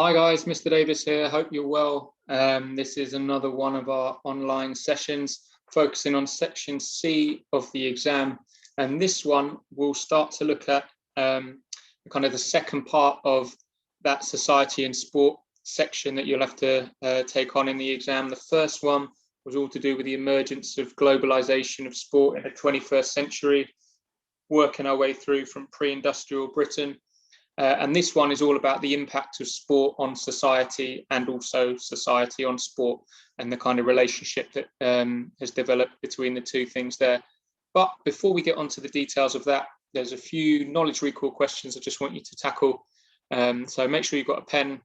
Hi guys, Mr. Davis here. Hope you're well. This is another one of our online sessions focusing on section C of the exam. And this one we'll start to look at kind of the second part of that society and sport section that you'll have to take on in the exam. The first one was all to do with the emergence of globalization of sport in the 21st century, working our way through from pre-industrial Britain. And this one is all about the impact of sport on society and also society on sport and the kind of relationship that has developed between the two things there. But before we get onto the details of that, there's a few knowledge recall questions I just want you to tackle. So make sure you've got a pen.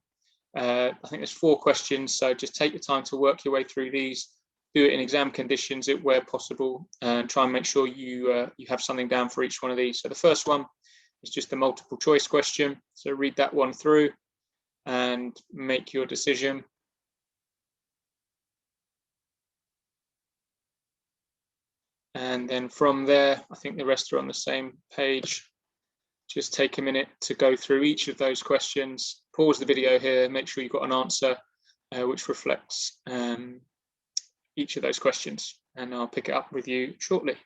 I think there's 4 questions, so just take your time to work your way through these. Do it in exam conditions where possible, and try and make sure you have something down for each one of these. So the first one, it's just a multiple choice question. So read that one through and make your decision. And then from there, I think the rest are on the same page. Just take a minute to go through each of those questions. Pause the video here, make sure you've got an answer which reflects each of those questions. And I'll pick it up with you shortly.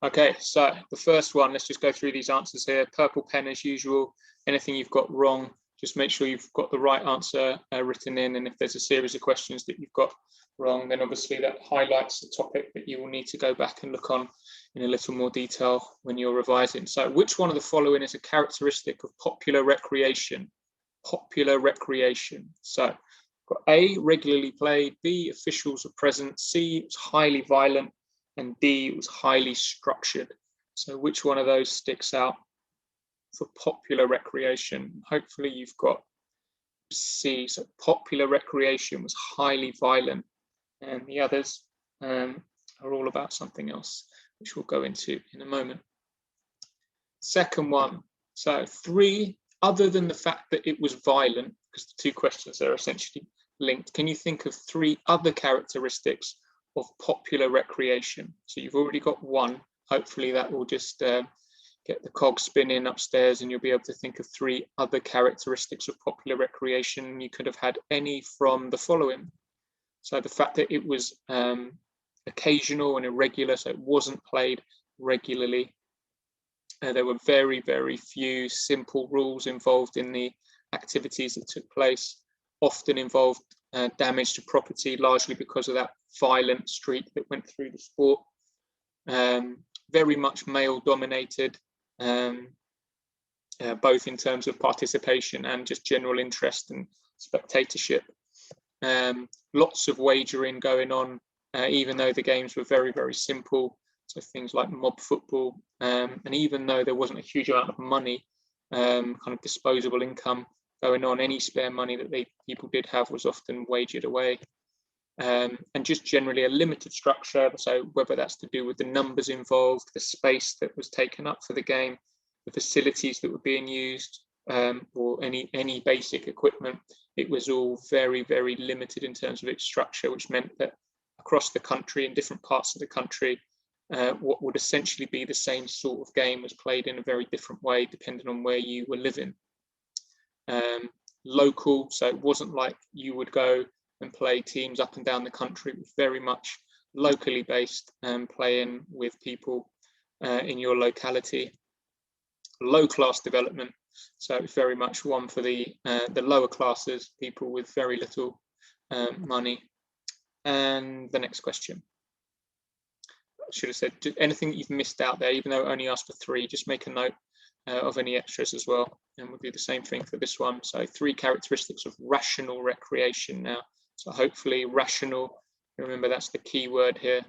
Okay, so the first one, let's just go through these answers here. Purple pen as usual. Anything you've got wrong, just make sure you've got the right answer written in. And if there's a series of questions that you've got wrong, then obviously that highlights the topic that you will need to go back and look on in a little more detail when you're revising. So which one of the following is a characteristic of popular recreation? Popular recreation. So got A, regularly played, B, officials are present, C, it's highly violent, and D, it was highly structured. So which one of those sticks out for popular recreation? Hopefully you've got C. So popular recreation was highly violent, and the others are all about something else, which we'll go into in a moment. Second one, so 3, other than the fact that it was violent, because the 2 questions are essentially linked, can you think of 3 other characteristics of popular recreation? So you've already got 1. Hopefully that will just get the cog spinning upstairs and you'll be able to think of 3 other characteristics of popular recreation. You could have had any from the following. So the fact that it was occasional and irregular, so it wasn't played regularly. There were very, very few simple rules involved in the activities that took place, often involved damage to property, largely because of that violent streak that went through the sport. Very much male dominated, both in terms of participation and just general interest and spectatorship. Lots of wagering going on, even though the games were very, very simple. So things like mob football, and even though there wasn't a huge amount of money, kind of disposable income going on, any spare money that people did have was often wagered away. And just generally a limited structure, so whether that's to do with the numbers involved, the space that was taken up for the game, the facilities that were being used, or any basic equipment, it was all very, very limited in terms of its structure, which meant that across the country, in different parts of the country, what would essentially be the same sort of game was played in a very different way depending on where you were living. Local, so it wasn't like you would go and play teams up and down the country. It was very much locally based and playing with people in your locality. Low class development, so it's very much one for the lower classes, people with very little money. And the next question, I should have said anything that you've missed out there, even though it only asked for 3, just make a note of any extras as well, and we'll do the same thing for this one. So 3 characteristics of rational recreation now. So hopefully rational, remember that's the key word here.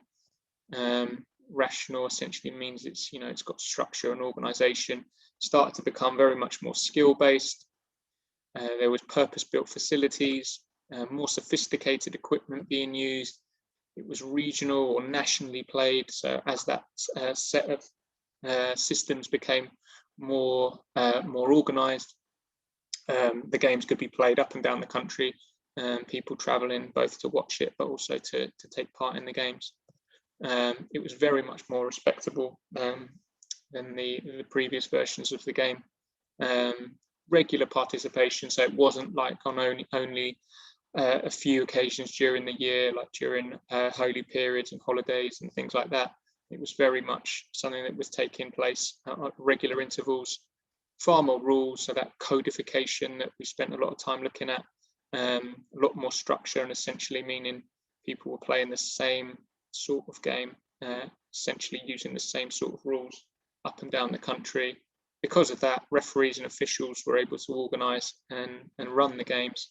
Rational essentially means it's got structure and organization. Started to become very much more skill based. There was purpose-built facilities, more sophisticated equipment being used. It was regional or nationally played. So as that set of systems became more organized, the games could be played up and down the country, people traveling both to watch it but also to take part in the games. It was very much more respectable than the previous versions of the game. regular participation. So it wasn't like on only a few occasions during the year, like during holy periods and holidays and things like that. It was very much something that was taking place at regular intervals. Far more rules, so that codification that we spent a lot of time looking at, a lot more structure, and essentially meaning people were playing the same sort of game, essentially using the same sort of rules up and down the country. Because of that, referees and officials were able to organise and run the games.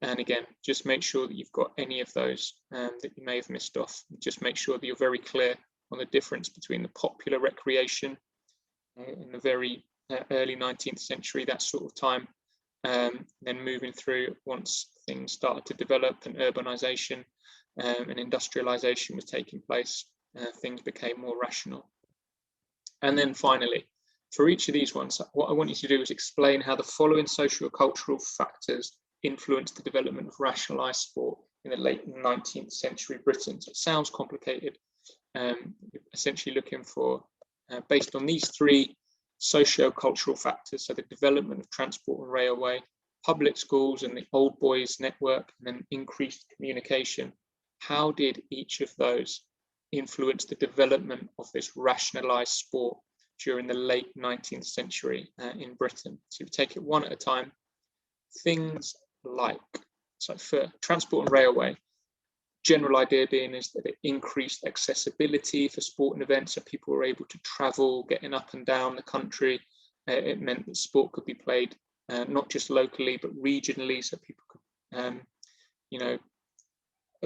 And again, just make sure that you've got any of those that you may have missed off. Just make sure that you're very clear on the difference between the popular recreation in the very early 19th century, that sort of time, then moving through once things started to develop and urbanisation and industrialisation was taking place, things became more rational. And then finally, for each of these ones, what I want you to do is explain how the following socio-cultural factors influenced the development of rationalised sport in the late 19th century Britain. So it sounds complicated. Essentially looking for, based on these three socio-cultural factors, so the development of transport and railway, public schools and the old boys network, and then increased communication, how did each of those influence the development of this rationalised sport during the late 19th century in Britain? So we take it one at a time. Things like, so for transport and railway, general idea being is that it increased accessibility for sporting events, so people were able to travel, getting up and down the country. It meant that sport could be played not just locally but regionally, so people could, you know,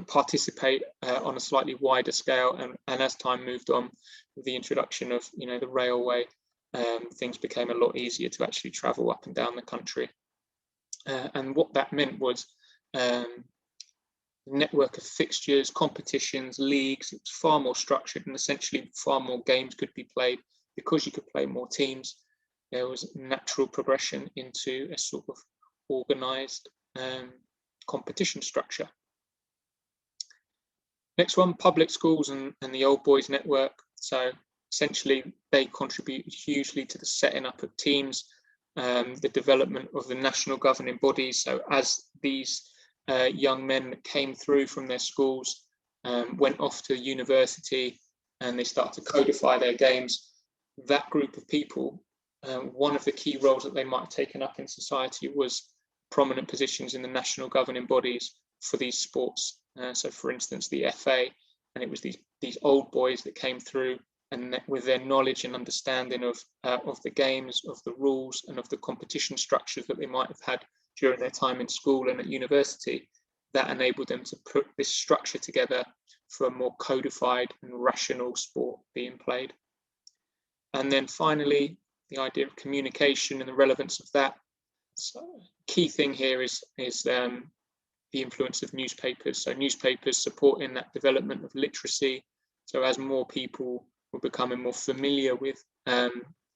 participate on a slightly wider scale. And as time moved on, with the introduction of, you know, the railway, things became a lot easier to actually travel up and down the country. And what that meant was network of fixtures, competitions, leagues. It was far more structured, and essentially far more games could be played because you could play more teams. There was natural progression into a sort of organised competition structure. Next one, public schools and the old boys network. So essentially they contributed hugely to the setting up of teams, the development of the national governing bodies. So as these young men that came through from their schools went off to university and they start to codify their games, that group of people, one of the key roles that they might have taken up in society was prominent positions in the national governing bodies for these sports. So for instance, the FA, and it was these old boys that came through, and with their knowledge and understanding of the games, of the rules, and of the competition structures that they might have had during their time in school and at university, that enabled them to put this structure together for a more codified and rational sport being played. And then finally, the idea of communication and the relevance of that. So key thing here is the influence of newspapers. So newspapers supporting that development of literacy. So as more people were becoming more familiar with kind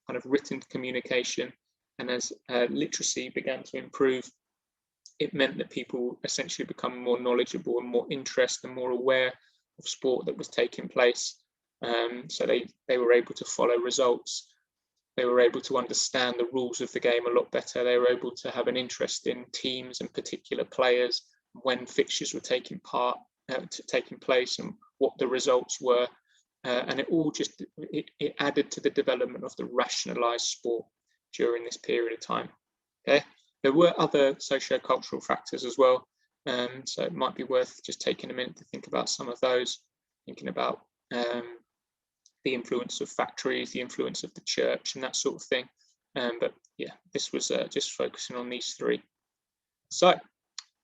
of written communication, and as literacy began to improve, it meant that people essentially become more knowledgeable and more interested and more aware of sport that was taking place. So they were able to follow results. They were able to understand the rules of the game a lot better. They were able to have an interest in teams and particular players, when fixtures were taking place, and what the results were. And it all just, it added to the development of the rationalised sport during this period of time. Okay, there were other socio-cultural factors as well, so it might be worth just taking a minute to think about some of those, thinking about the influence of factories, the influence of the church, and that sort of thing. But yeah, this was just focusing on these three. So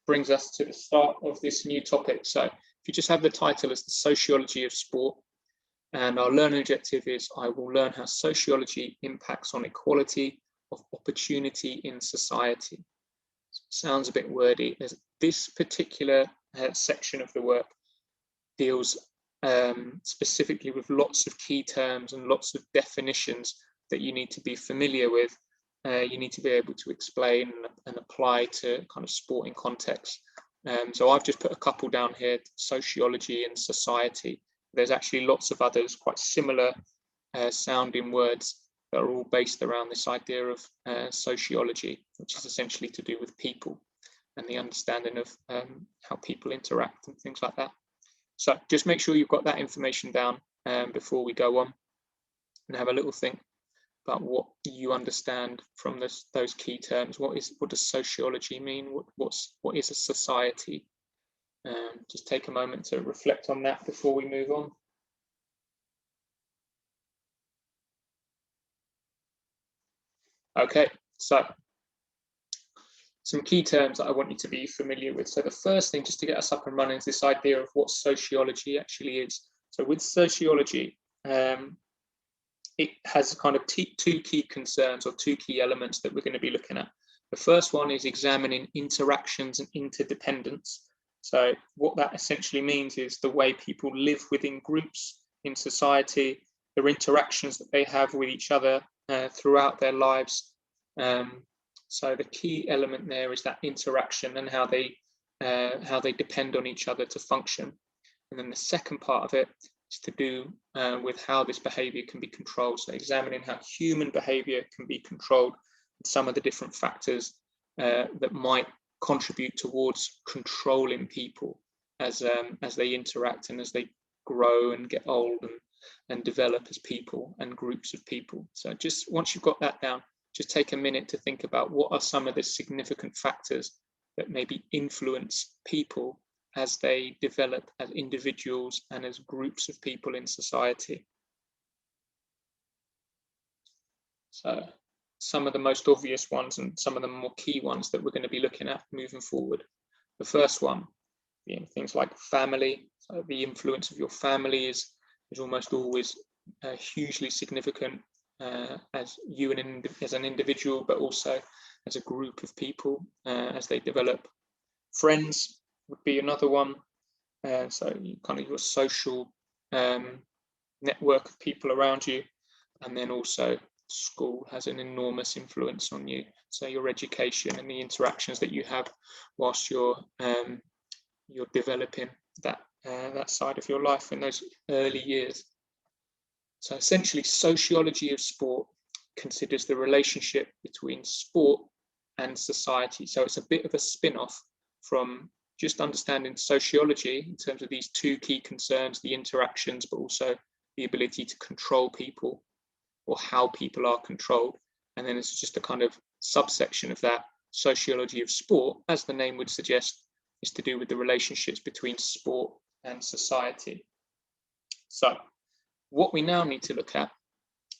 brings us to the start of this new topic. So if you just have the title as the Sociology of Sport, and our learning objective is I will learn how sociology impacts on equality of opportunity in society. Sounds a bit wordy. This particular section of the work deals specifically with lots of key terms and lots of definitions that you need to be familiar with. You need to be able to explain and apply to kind of sporting context. So I've just put a couple down here: sociology and society. There's actually lots of others quite similar sounding words that are all based around this idea of sociology, which is essentially to do with people and the understanding of how people interact and things like that. So just make sure you've got that information down before we go on, and have a little think about what you understand from those key terms. What does sociology mean? What is a society? Just take a moment to reflect on that before we move on. Okay, so some key terms that I want you to be familiar with. So the first thing, just to get us up and running, is this idea of what sociology actually is. So with sociology, it has kind of two key concerns, or two key elements that we're going to be looking at. The first one is examining interactions and interdependence. So what that essentially means is the way people live within groups in society, their interactions that they have with each other throughout their lives. So the key element there is that interaction and how they depend on each other to function. And then the second part of it is to do with how this behavior can be controlled. So examining how human behavior can be controlled, and some of the different factors that might contribute towards controlling people as they interact and as they grow and get old and develop as people and groups of people. So just once you've got that down, just take a minute to think about what are some of the significant factors that maybe influence people as they develop as individuals and as groups of people in society. So some of the most obvious ones and some of the more key ones that we're going to be looking at moving forward. The first one being things like family. So the influence of your family is almost always hugely significant as you as an individual, but also as a group of people as they develop. Friends would be another one. So kind of your social network of people around you, and then also school has an enormous influence on you. So your education and the interactions that you have whilst you're developing that side of your life in those early years. So essentially, sociology of sport considers the relationship between sport and society. So it's a bit of a spin-off from just understanding sociology in terms of these two key concerns, the interactions, but also the ability to control people or how people are controlled. And then it's just a kind of subsection of that. Sociology of sport, as the name would suggest, is to do with the relationships between sport and society. So what we now need to look at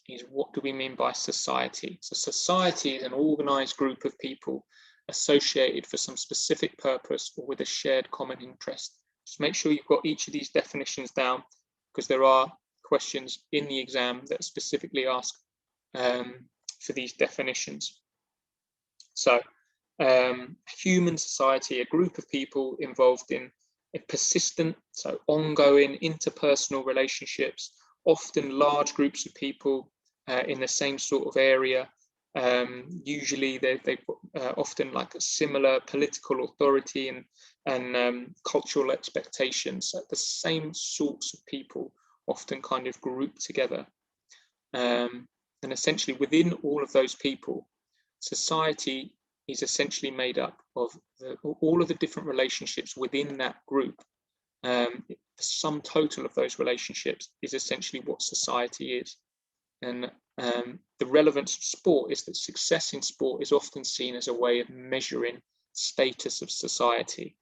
is, what do we mean by society? So society is an organized group of people associated for some specific purpose or with a shared common interest. Just make sure you've got each of these definitions down, because there are questions in the exam that specifically ask for these definitions. So human society, a group of people involved in a persistent, so ongoing interpersonal relationships, often large groups of people in the same sort of area. Usually they often like a similar political authority and cultural expectations. So the same sorts of people often kind of grouped together. And essentially within all of those people, society is essentially made up of all of the different relationships within that group. The sum total of those relationships is essentially what society is. And the relevance of sport is that success in sport is often seen as a way of measuring status of society.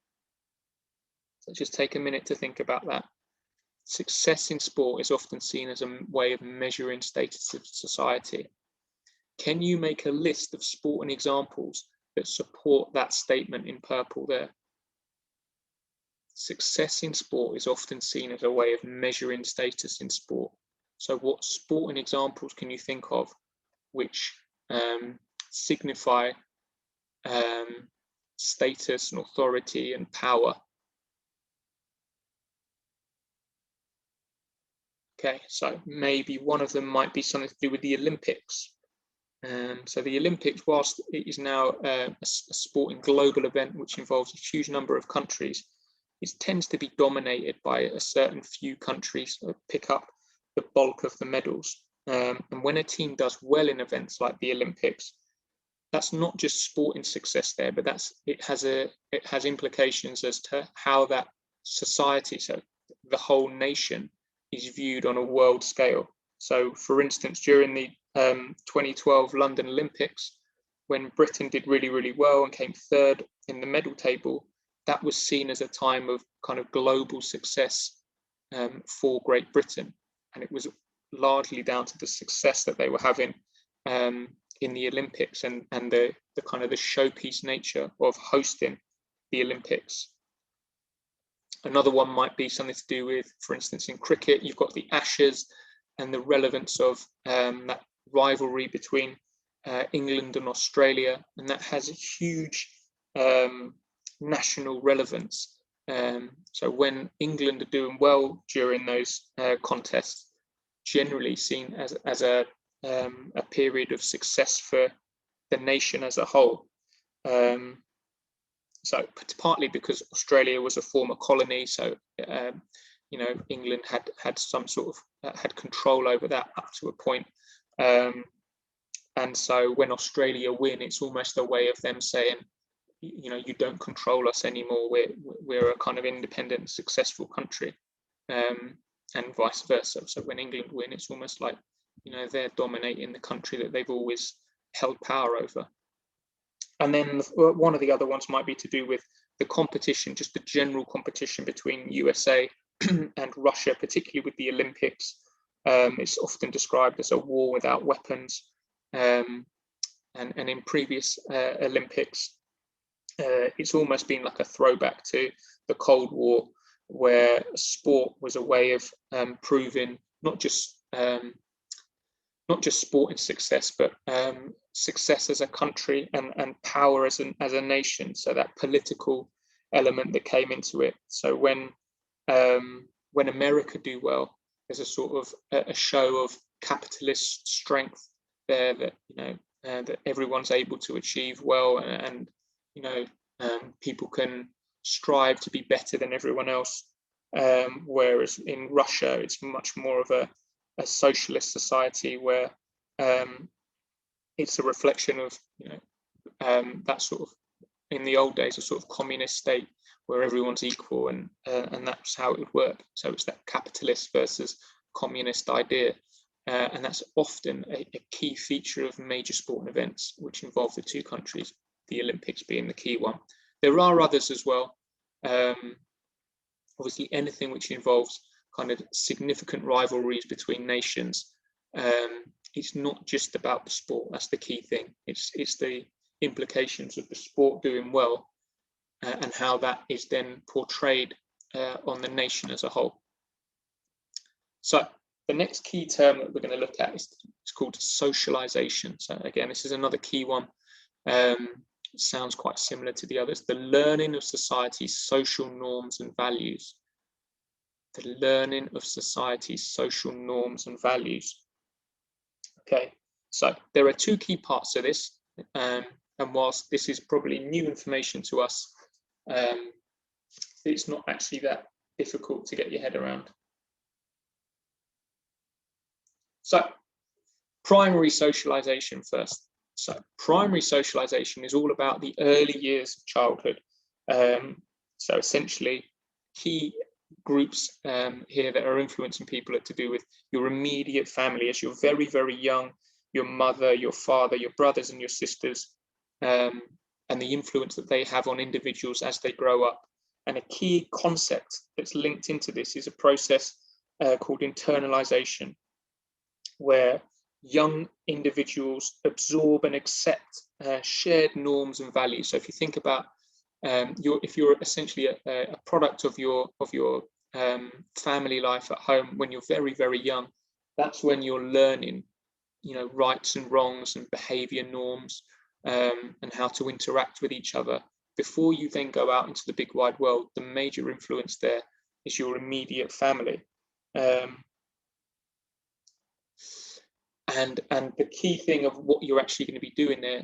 So just take a minute to think about that. Success in sport is often seen as a way of measuring status of society. Can you make a list of sporting examples that support that statement in purple there? Success in sport is often seen as a way of measuring status in sport. So what sporting examples can you think of which signify status and authority and power? Okay, so maybe one of them might be something to do with the Olympics. So the Olympics, whilst it is now a sporting global event which involves a huge number of countries, it tends to be dominated by a certain few countries that pick up the bulk of the medals. And when a team does well in events like the Olympics, that's not just sporting success there, but it has implications as to how that society, so the whole nation, is viewed on a world scale. So, for instance, during the 2012 London Olympics, when Britain did really, really well and came third in the medal table, that was seen as a time of kind of global success for Great Britain. And it was largely down to the success that they were having in the Olympics and the kind of the showpiece nature of hosting the Olympics. Another one might be something to do with, for instance, in cricket, you've got the Ashes and the relevance of that rivalry between England and Australia, and that has a huge national relevance. So when England are doing well during those contests, generally seen as a period of success for the nation as a whole. So partly because Australia was a former colony, so England had some sort of had control over that up to a point. And so when Australia win, it's almost a way of them saying, you don't control us anymore. We're a kind of independent, successful country, and vice versa. So when England win, it's almost like they're dominating the country that they've always held power over. And then one of the other ones might be to do with the competition, just the general competition between USA and Russia, particularly with the Olympics. It's often described as a war without weapons. And in previous Olympics, it's almost been like a throwback to the Cold War, where sport was a way of proving not just sporting success, but success as a country and power as a nation. So that political element that came into it. So when America do well, there's a sort of a show of capitalist strength there that that everyone's able to achieve well, and people can strive to be better than everyone else. Whereas in Russia, it's much more of a socialist society where it's a reflection of that sort of, in the old days, a sort of communist state where everyone's equal, and that's how it would work. So it's that capitalist versus communist idea, and that's often a key feature of major sporting events which involve the two countries, the Olympics being the key one. There are others as well. Obviously, anything which involves kind of significant rivalries between nations. It's not just about the sport. That's the key thing. It's the implications of the sport doing well and how that is then portrayed on the nation as a whole. So the next key term that we're going to look at is called socialization. So again, this is another key one. Sounds quite similar to the others. The learning of society's social norms and values. The learning of society's social norms and values. Okay, so there are two key parts to this, and whilst this is probably new information to us, it's not actually that difficult to get your head around. So, primary socialization first. So, primary socialization is all about the early years of childhood. So, essentially, key groups here that are influencing people are to do with your immediate family as you're very, very young, your mother, your father, your brothers and your sisters, and the influence that they have on individuals as they grow up. And a key concept that's linked into this is a process called internalization, where young individuals absorb and accept shared norms and values. So if you think about if you're essentially a product of your family life at home when you're very, very young, that's when you're learning, rights and wrongs and behavior norms, and how to interact with each other. Before you then go out into the big wide world, the major influence there is your immediate family. And the key thing of what you're actually going to be doing there,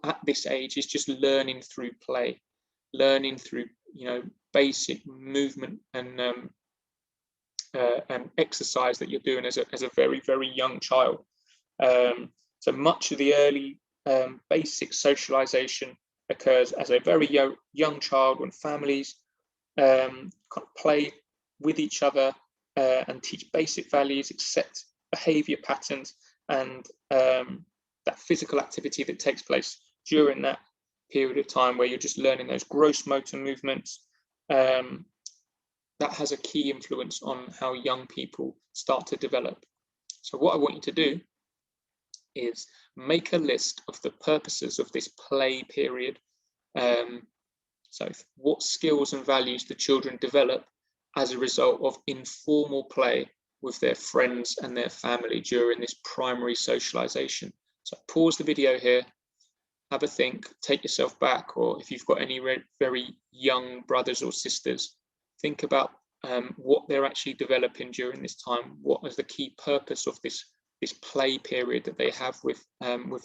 at this age, is just learning through play, learning through basic movement and exercise that you're doing as a very, very young child. So much of the early basic socialization occurs as a very young child, when families kind of play with each other and teach basic values, accept behavior patterns, and that physical activity that takes place during that period of time, where you're just learning those gross motor movements. That has a key influence on how young people start to develop. So what I want you to do is make a list of the purposes of this play period. So what skills and values the children develop as a result of informal play with their friends and their family during this primary socialization. So pause the video here, have a think, take yourself back, or if you've got any very young brothers or sisters, think about what they're actually developing during this time. What is the key purpose of this play period that they have with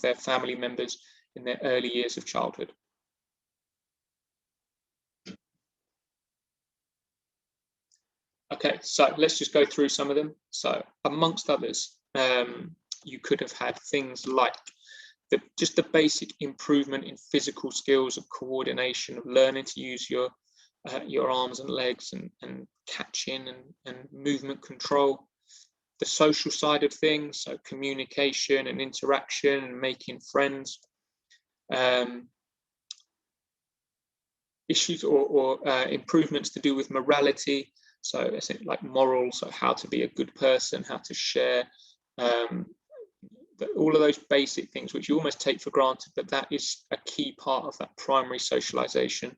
their family members in their early years of childhood? Okay, so let's just go through some of them. So amongst others, you could have had things like just the basic improvement in physical skills of coordination, of learning to use your arms and legs, and catching and movement control. The social side of things, so communication and interaction and making friends. Issues or improvements to do with morality, so like morals, so how to be a good person, how to share, all of those basic things which you almost take for granted, but that is a key part of that primary socialization.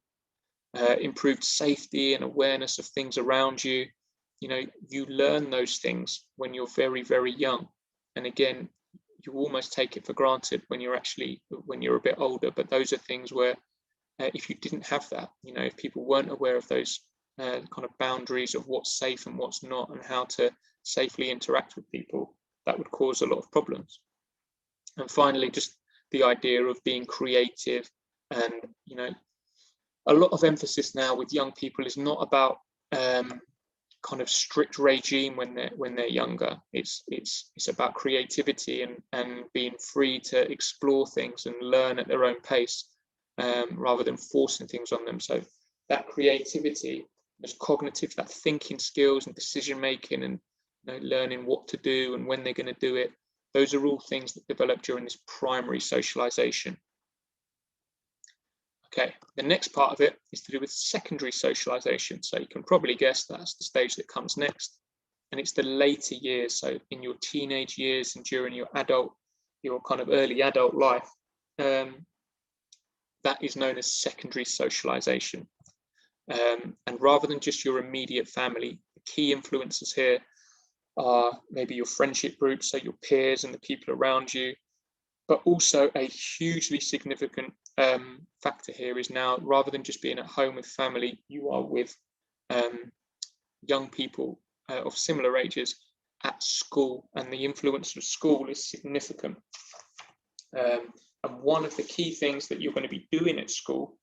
Improved safety and awareness of things around you. You learn those things when you're very, very young, and again, you almost take it for granted when you're a bit older. But those are things where if you didn't have that, if people weren't aware of those kind of boundaries of what's safe and what's not, and how to safely interact with people, that would cause a lot of problems. And finally, just the idea of being creative. And a lot of emphasis now with young people is not about kind of strict regime when they're younger. It's about creativity and being free to explore things and learn at their own pace, rather than forcing things on them. So that creativity, those cognitive, that thinking skills and decision making, and learning what to do and when they're going to do it, those are all things that develop during this primary socialization. Okay, the next part of it is to do with secondary socialization. So you can probably guess that's the stage that comes next, and it's the later years. So in your teenage years and during your kind of early adult life, that is known as secondary socialization. And rather than just your immediate family, the key influences here are maybe your friendship groups, so your peers and the people around you. But also a hugely significant factor here is now, rather than just being at home with family, you are with young people of similar ages at school, and the influence of school is significant. And one of the key things that you're going to be doing at school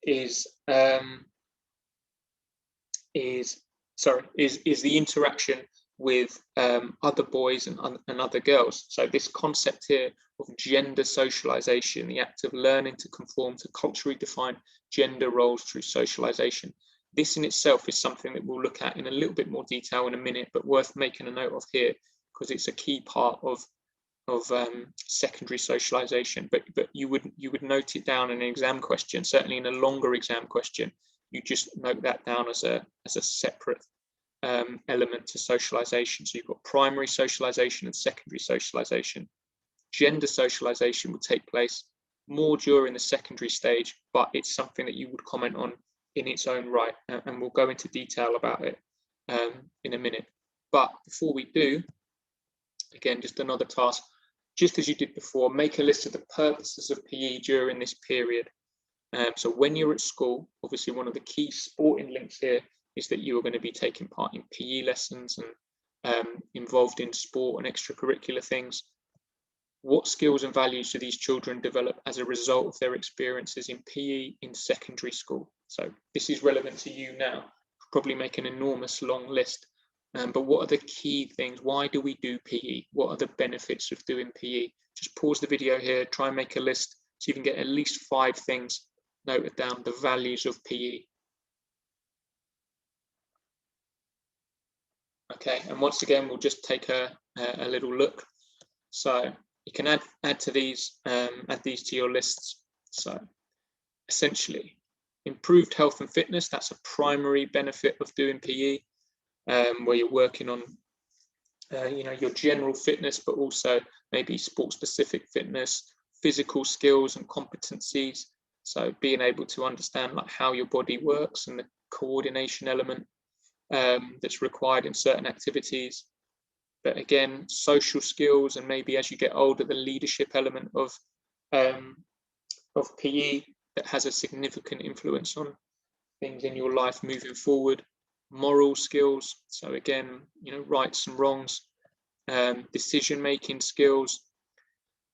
is the interaction with other boys and other girls. So this concept here of gender socialization, the act of learning to conform to culturally defined gender roles through socialization. This in itself is something that we'll look at in a little bit more detail in a minute, but worth making a note of here, because it's a key part of secondary socialization. But you would note it down in an exam question, certainly in a longer exam question. You just note that down as a separate element to socialization. So you've got primary socialization and secondary socialization. Gender socialization would take place more during the secondary stage, but it's something that you would comment on in its own right, and we'll go into detail about it in a minute. But before we do, again, just another task, just as you did before, make a list of the purposes of PE during this period. So when you're at school, obviously one of the key sporting links here is that you are going to be taking part in PE lessons and involved in sport and extracurricular things. What skills and values do these children develop as a result of their experiences in PE in secondary school? So this is relevant to you now. Probably make an enormous long list But what are the key things? Why do we do PE? What are the benefits of doing PE? Just pause the video here, try and make a list so you can get at least 5 things noted down, the values of PE. Okay, and once again, we'll just take a little look. So you can add to these, add these to your lists. So essentially, improved health and fitness, that's a primary benefit of doing PE, where you're working on your general fitness, but also maybe sport-specific fitness, physical skills and competencies. So being able to understand like how your body works and the coordination element that's required in certain activities. But again, social skills, and maybe as you get older, the leadership element of PE that has a significant influence on things in your life moving forward. Moral skills, so again, rights and wrongs, decision-making skills,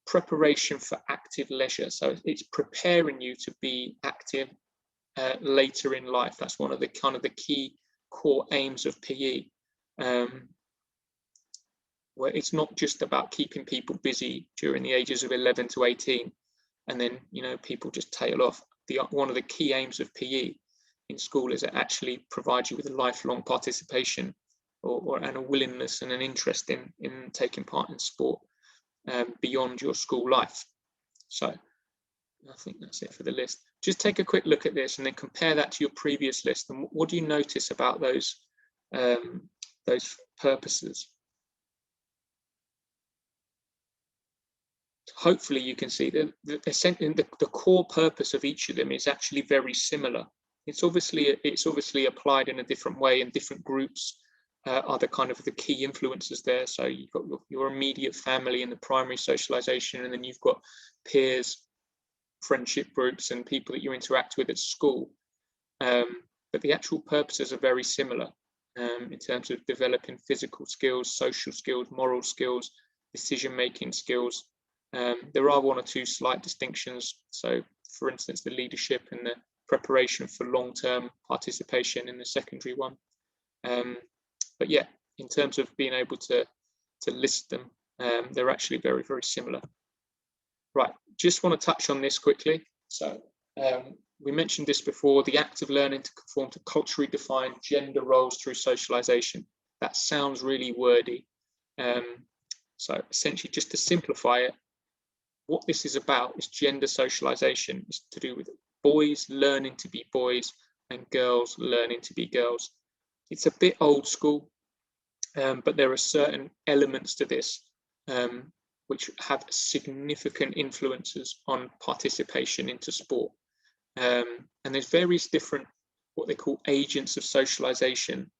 preparation for active leisure. So it's preparing you to be active later in life. That's one of the kind of the key core aims of PE, where it's not just about keeping people busy during the ages of 11 to 18, and then people just tail off. One of the key aims of PE in school is it actually provides you with a lifelong participation and a willingness and an interest in taking part in sport beyond your school life. So I think that's it for the list. Just take a quick look at this and then compare that to your previous list. And what do you notice about those purposes? Hopefully you can see that the core purpose of each of them is actually very similar. It's obviously applied in a different way, and different groups are the kind of the key influences there. So you've got your immediate family and the primary socialization, and then you've got peers, friendship groups, and people that you interact with at school. But the actual purposes are very similar in terms of developing physical skills, social skills, moral skills, decision-making skills. There are 1 or 2 slight distinctions. So for instance, the leadership and the preparation for long-term participation in the secondary one. But yeah, in terms of being able to list them, they're actually very, very similar. Right, just want to touch on this quickly. So we mentioned this before, the act of learning to conform to culturally defined gender roles through socialization. That sounds really wordy. So essentially, just to simplify it, what this is about is gender socialization. It's to do with boys learning to be boys and girls learning to be girls. It's a bit old school, but there are certain elements to this which have significant influences on participation into sport. And there's various different, what they call agents of socialization,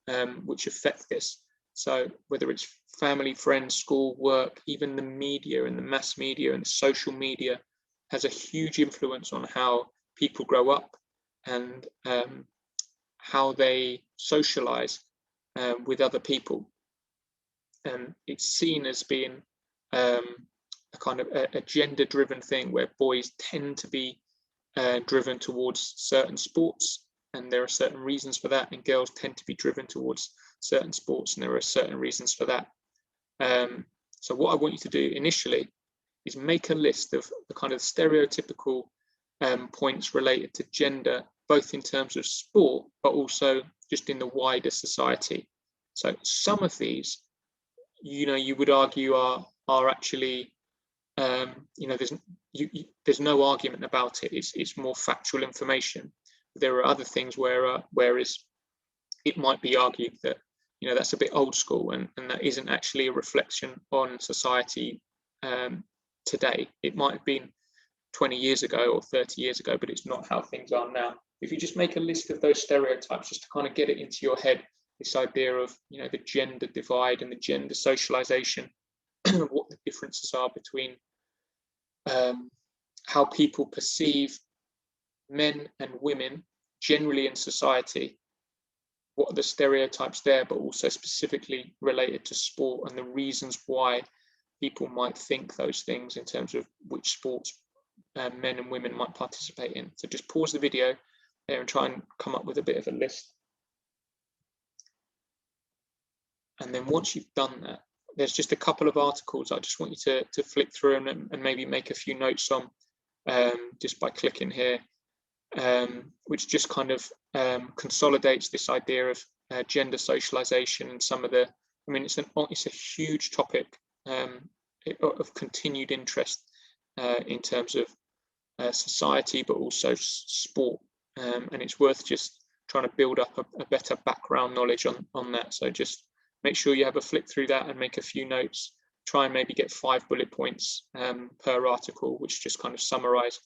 which affect this. So whether it's family, friends, school, work, even the media and the mass media and the social media has a huge influence on how people grow up and how they socialize with other people. And it's seen as being a kind of a gender-driven thing, where boys tend to be driven towards certain sports, and there are certain reasons for that, and girls tend to be driven towards certain sports, and there are certain reasons for that. So what I want you to do initially is make a list of the kind of stereotypical points related to gender, both in terms of sport, but also just in the wider society. So some of these, you would argue are actually, there's no argument about it. It's more factual information. There are other things whereas it might be argued that that's a bit old school, and that isn't actually a reflection on society today. It might have been 20 years ago or 30 years ago, but it's not how things are now. If you just make a list of those stereotypes, just to kind of get it into your head, this idea of the gender divide and the gender socialization, what the differences are between how people perceive men and women generally in society, what are the stereotypes there, but also specifically related to sport and the reasons why people might think those things in terms of which sports men and women might participate in. So just pause the video there and try and come up with a bit of a list. And then once you've done that, there's just a couple of articles I just want you to flick through and maybe make a few notes on, just by clicking here, which just kind of consolidates this idea of gender socialization and some of the, I mean, it's a huge topic of continued interest in terms of society, but also sport, and it's worth just trying to build up a better background knowledge on that. So just make sure you have a flick through that and make a few notes. Try and maybe get 5 bullet points per article, which just kind of summarize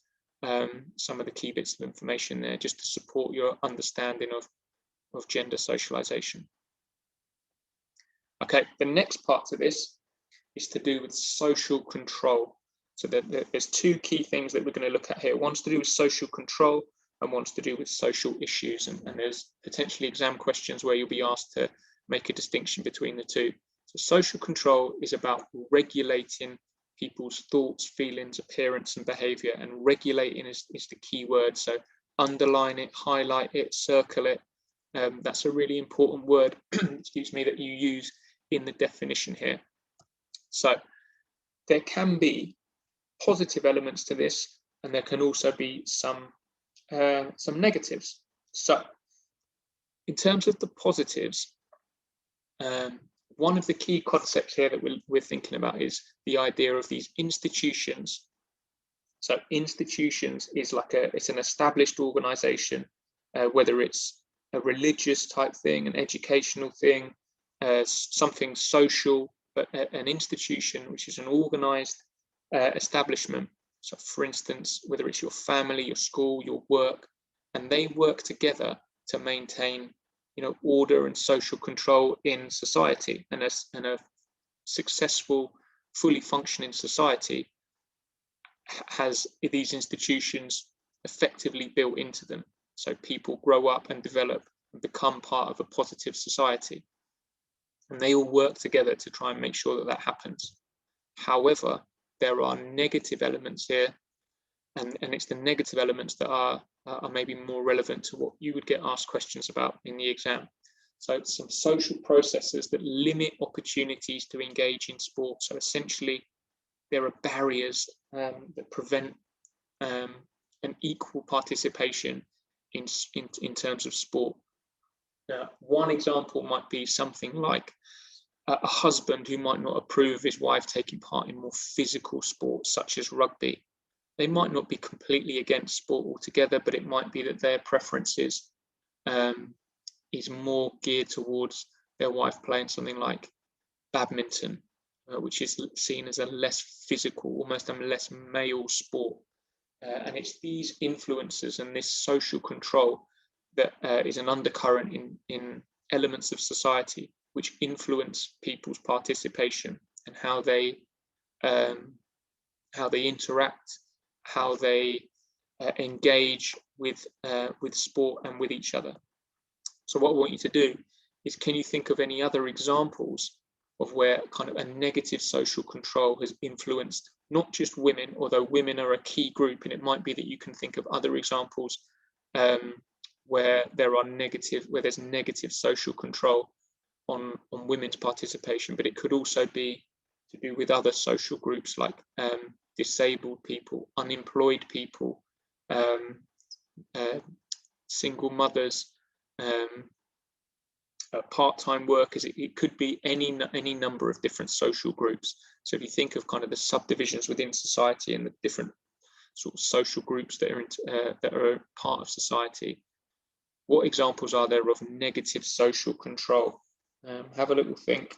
some of the key bits of information there, just to support your understanding of gender socialization. Okay, the next part of this is to do with social control. So there's 2 key things that we're going to look at here. One's to do with social control and one's to do with social issues. And there's potentially exam questions where you'll be asked to make a distinction between the 2. So social control is about regulating people's thoughts, feelings, appearance, and behavior. And regulating is the key word. So underline it, highlight it, circle it. That's a really important word, excuse me, that you use in the definition here. So there can be positive elements to this, and there can also be some negatives. So in terms of the positives, one of the key concepts here that we're thinking about is the idea of these institutions. So institutions is like it's an established organization, whether it's a religious type thing, an educational thing, something social, but an institution which is an organized establishment. So for instance, whether it's your family, your school, your work, and they work together to maintain, order and social control in society, and a successful, fully functioning society has these institutions effectively built into them. So people grow up and develop and become part of a positive society. And they all work together to try and make sure that happens. However, there are negative elements here, and it's the negative elements that are maybe more relevant to what you would get asked questions about in the exam. So it's some social processes that limit opportunities to engage in sport. So essentially, there are barriers that prevent an equal participation in terms of sport. Now, one example might be something like a husband who might not approve of his wife taking part in more physical sports such as rugby. They might not be completely against sport altogether, but it might be that their preferences is more geared towards their wife playing something like badminton, which is seen as a less physical, almost a less male sport. And it's these influences and this social control that is an undercurrent in elements of society which influence people's participation and how they interact, how they engage with sport and with each other. So what I want you to do is, can you think of any other examples of where kind of a negative social control has influenced not just women, although women are a key group, and it might be that you can think of other examples where there's negative social control on women's participation, but it could also be to do with other social groups like disabled people, unemployed people, single mothers, part-time workers. It could be any number of different social groups. So if you think of kind of the subdivisions within society and the different sort of social groups that are part of society, what examples are there of negative social control? Have a little think.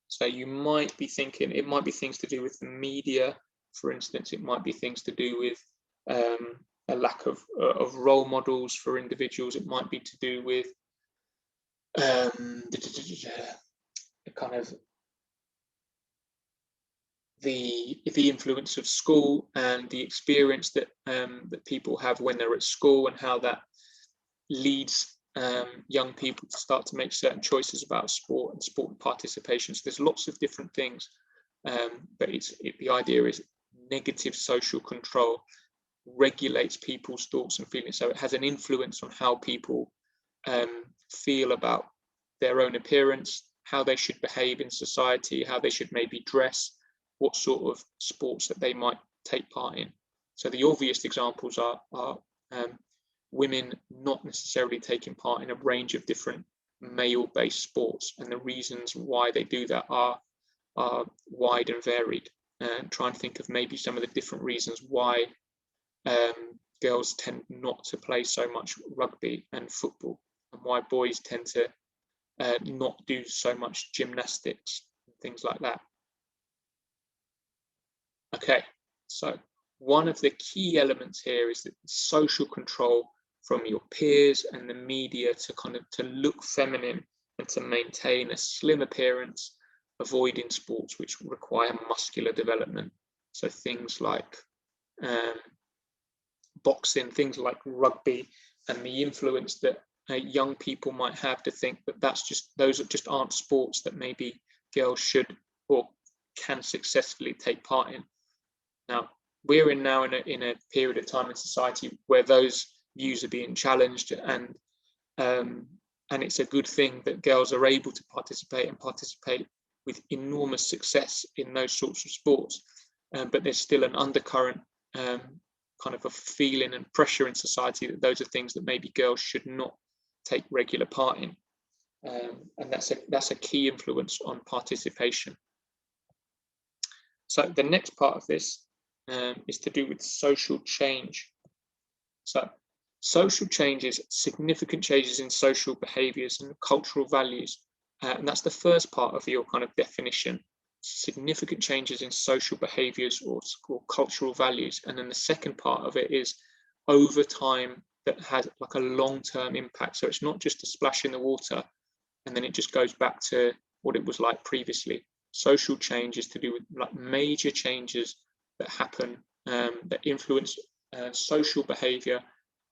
So you might be thinking, it might be things to do with the media, for instance. It might be things to do with a lack of role models for individuals. It might be to do with kind of the influence of school and the experience that people have when they're at school, and how that leads young people to start to make certain choices about sport and sport participation. So there's lots of different things, but the idea is negative social control regulates people's thoughts and feelings. So it has an influence on how people feel about their own appearance, how they should behave in society, how they should maybe dress, what sort of sports that they might take part in. So the obvious examples are women not necessarily taking part in a range of different male-based sports, and the reasons why they do that are wide and varied. And try and think of maybe some of the different reasons why girls tend not to play so much rugby and football, and why boys tend to not do so much gymnastics and things like that. Okay, so one of the key elements here is that social control from your peers and the media to look feminine and to maintain a slim appearance, avoiding sports which require muscular development. So things like boxing, things like rugby, and the influence that young people might have to think that those just aren't sports that maybe girls should or can successfully take part in. Now, we're now in a period of time in society where those views are being challenged, and it's a good thing that girls are able to participate with enormous success in those sorts of sports. But there's still an undercurrent kind of a feeling and pressure in society that those are things that maybe girls should not take regular part in. And that's a key influence on participation. So the next part of this is to do with social change. So social change is significant changes in social behaviours and cultural values. And that's the first part of your kind of definition, significant changes in social behaviours or cultural values. And then the second part of it is over time that has like a long-term impact. So it's not just a splash in the water and then it just goes back to what it was like previously. Social change is to do with like major changes that happen that influence social behaviour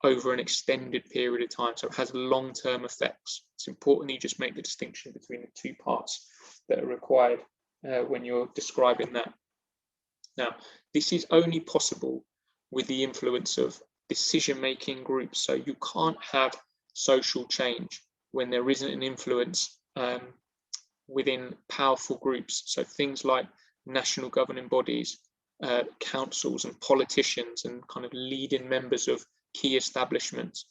over an extended period of time. So it has long-term effects. It's important you just make the distinction between the two parts that are required when you're describing that. Now, this is only possible with the influence of decision-making groups. So you can't have social change when there isn't an influence within powerful groups. So things like national governing bodies, councils and politicians and kind of leading members of key establishments.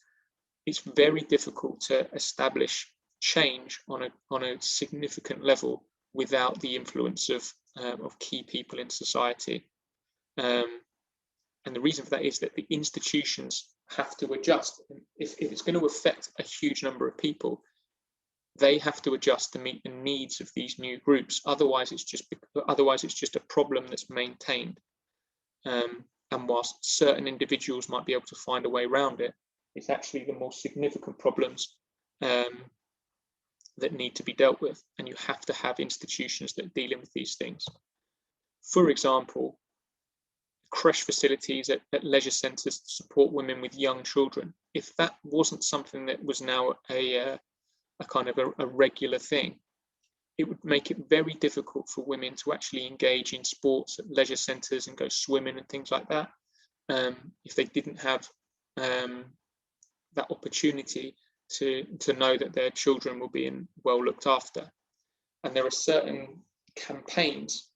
It's very difficult to establish change on a significant level without the influence of key people in society. And the reason for that is that the institutions have to adjust. If it's going to affect a huge number of people, they have to adjust to meet the needs of these new groups. Otherwise, it's just a problem that's maintained. And whilst certain individuals might be able to find a way around it, it's actually the more significant problems that need to be dealt with. And you have to have institutions that are dealing with these things. For example, creche facilities at leisure centres to support women with young children. If that wasn't something that was now a kind of a regular thing, it would make it very difficult for women to actually engage in sports at leisure centres and go swimming and things like that, if they didn't have that opportunity to know that their children were being well looked after. And there are certain campaigns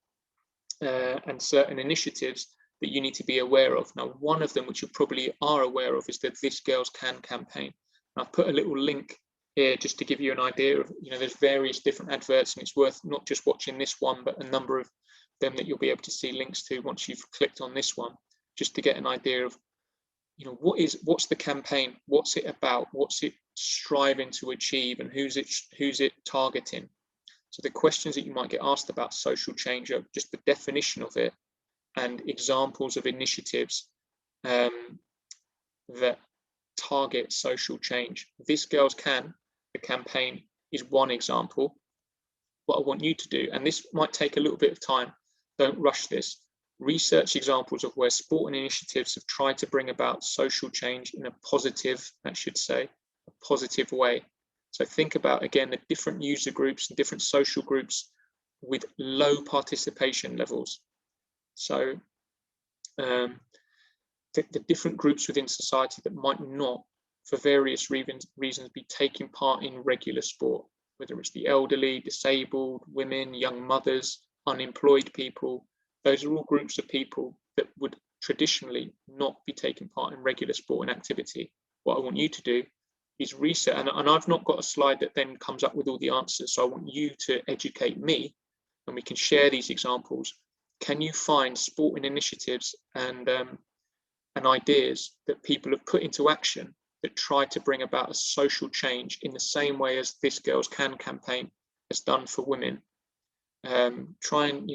and certain initiatives that you need to be aware of. Now, one of them, which you probably are aware of, is the This Girls Can campaign. And I've put a little link here just to give you an idea of, there's various different adverts, and it's worth not just watching this one, but a number of them that you'll be able to see links to once you've clicked on this one, just to get an idea of, what's the campaign, what's it about, what's it striving to achieve, and who's it targeting. So the questions that you might get asked about social change are just the definition of it and examples of initiatives that target social change. This Girls Can, the campaign, is one example. What I want you to do, and this might take a little bit of time, don't rush this, research examples of where sporting initiatives have tried to bring about social change in a positive, positive way. So think about, again, the different user groups and different social groups with low participation levels. So the different groups within society that might not for various reasons, be taking part in regular sport, whether it's the elderly, disabled, women, young mothers, unemployed people. Those are all groups of people that would traditionally not be taking part in regular sport and activity. What I want you to do is research, and I've not got a slide that then comes up with all the answers, so I want you to educate me, and we can share these examples. Can you find sporting initiatives and ideas that people have put into action that try to bring about a social change in the same way as this Girls Can campaign has done for women? Try and,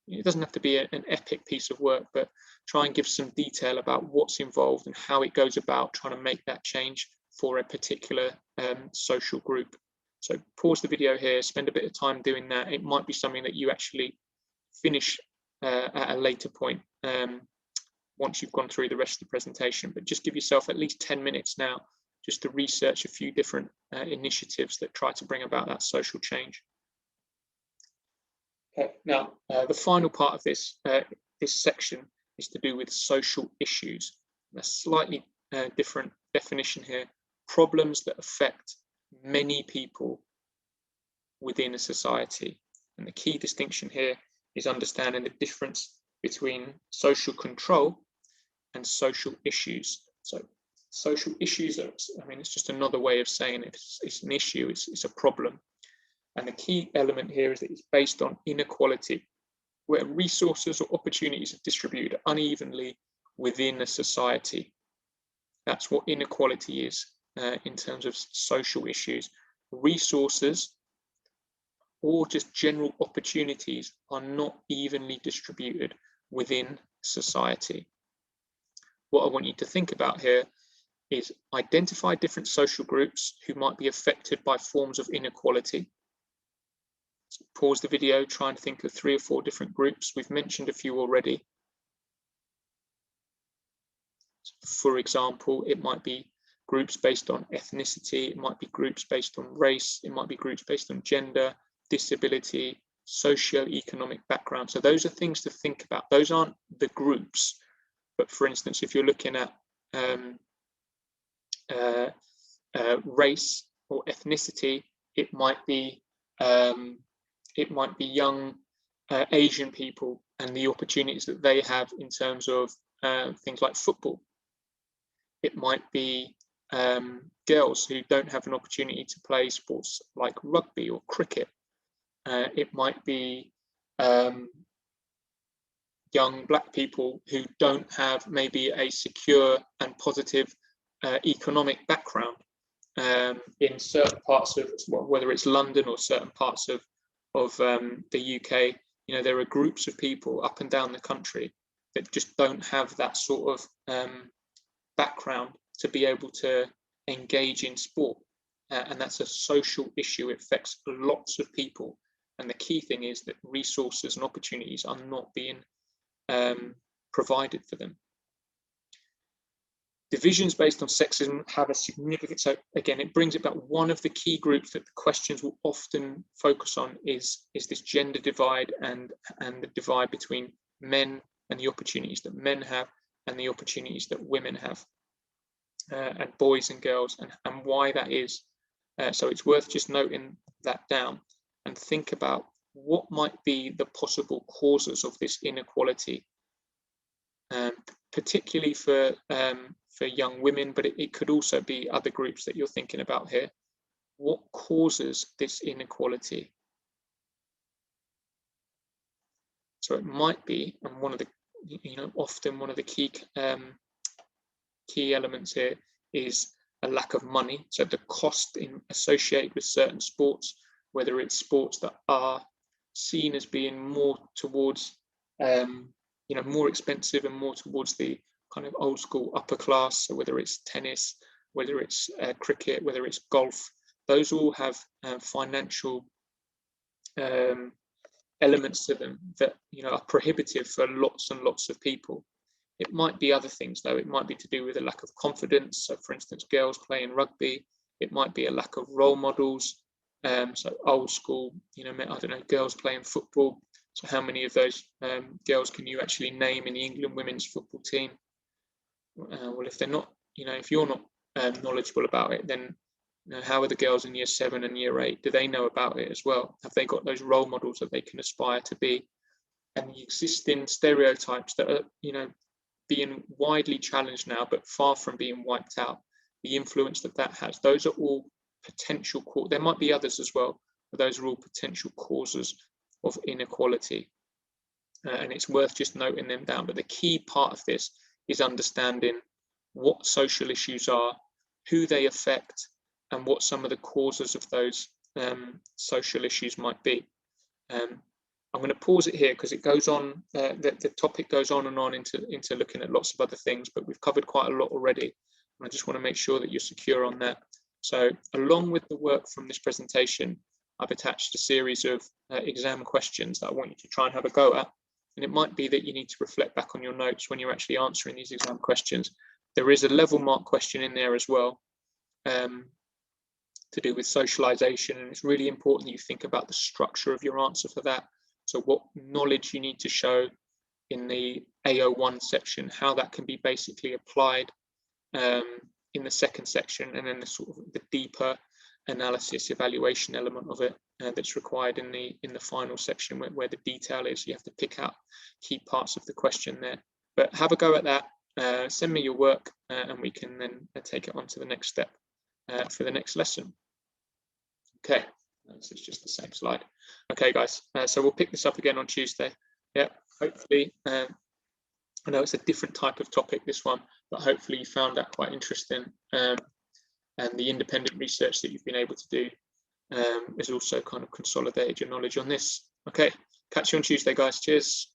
it doesn't have to be an epic piece of work, but try and give some detail about what's involved and how it goes about trying to make that change for a particular social group. So pause the video here, spend a bit of time doing that. It might be something that you actually finish at a later point once you've gone through the rest of the presentation, but just give yourself at least 10 minutes now just to research a few different initiatives that try to bring about that social change. Okay, now the final part of this section is to do with social issues. A slightly different definition here: problems that affect many people within a society. And the key distinction here is understanding the difference between social control and social issues. So social issues are, it's just another way of saying it's an issue, it's a problem. And the key element here is that it's based on inequality, where resources or opportunities are distributed unevenly within a society. That's what inequality is in terms of social issues. Resources or just general opportunities are not evenly distributed within society. What I want you to think about here is identify different social groups who might be affected by forms of inequality. So pause the video, try and think of 3 or 4 different groups. We've mentioned a few already. For example, it might be groups based on ethnicity, it might be groups based on race, it might be groups based on gender, disability, socio-economic background. So those are things to think about. Those aren't the groups, but for instance, if you're looking at race or ethnicity, it might be young Asian people and the opportunities that they have in terms of things like football. It might be girls who don't have an opportunity to play sports like rugby or cricket. It might be young Black people who don't have maybe a secure and positive economic background in certain parts of, whether it's London or certain parts of the UK. There are groups of people up and down the country that just don't have that sort of background to be able to engage in sport, and that's a social issue. It affects lots of people, and the key thing is that resources and opportunities are not being provided for them. Divisions based on sexism have a significant, so again, it brings about one of the key groups that the questions will often focus on is this gender divide and the divide between men and the opportunities that men have and the opportunities that women have, and boys and girls, and why that is. So it's worth just noting that down and think about what might be the possible causes of this inequality, particularly for young women, but it could also be other groups that you're thinking about here. What causes this inequality? So it might be, and one of the, often one of the key elements here is a lack of money. So the cost associated with certain sports, whether it's sports that are seen as being more towards, more expensive and more towards the kind of old school upper class. So whether it's tennis, whether it's cricket, whether it's golf, those all have financial elements to them that are prohibitive for lots and lots of people. It might be other things though. It might be to do with a lack of confidence. So for instance, girls playing rugby. It might be a lack of role models. So old school, I don't know, girls playing football. So how many of those girls can you actually name in the England women's football team? Well, if they're not, if you're not knowledgeable about it, then how are the girls in year 7 and year 8? Do they know about it as well? Have they got those role models that they can aspire to be? And the existing stereotypes that are, being widely challenged now, but far from being wiped out, the influence that has, those are all potential there might be others as well, but those are all potential causes of inequality. And it's worth just noting them down. But the key part of this is understanding what social issues are, who they affect, and what some of the causes of those social issues might be. I'm going to pause it here because it goes on, the topic goes on and on into looking at lots of other things, but we've covered quite a lot already. And I just want to make sure that you're secure on that. So along with the work from this presentation, I've attached a series of exam questions that I want you to try and have a go at. And it might be that you need to reflect back on your notes when you're actually answering these exam questions. There is a level mark question in there as well, to do with socialization. And it's really important that you think about the structure of your answer for that. So what knowledge you need to show in the AO1 section, how that can be basically applied in the second section, and then the sort of the deeper analysis evaluation element of it that's required in the final section where the detail is. You have to pick out key parts of the question there. But have a go at that. Send me your work and we can then take it on to the next step for the next lesson. Okay, this is just the same slide. Okay, guys, so we'll pick this up again on Tuesday. Yeah, hopefully, I know it's a different type of topic, this one, but hopefully you found that quite interesting. And the independent research that you've been able to do is also kind of consolidated your knowledge on this. Okay, catch you on Tuesday, guys. Cheers.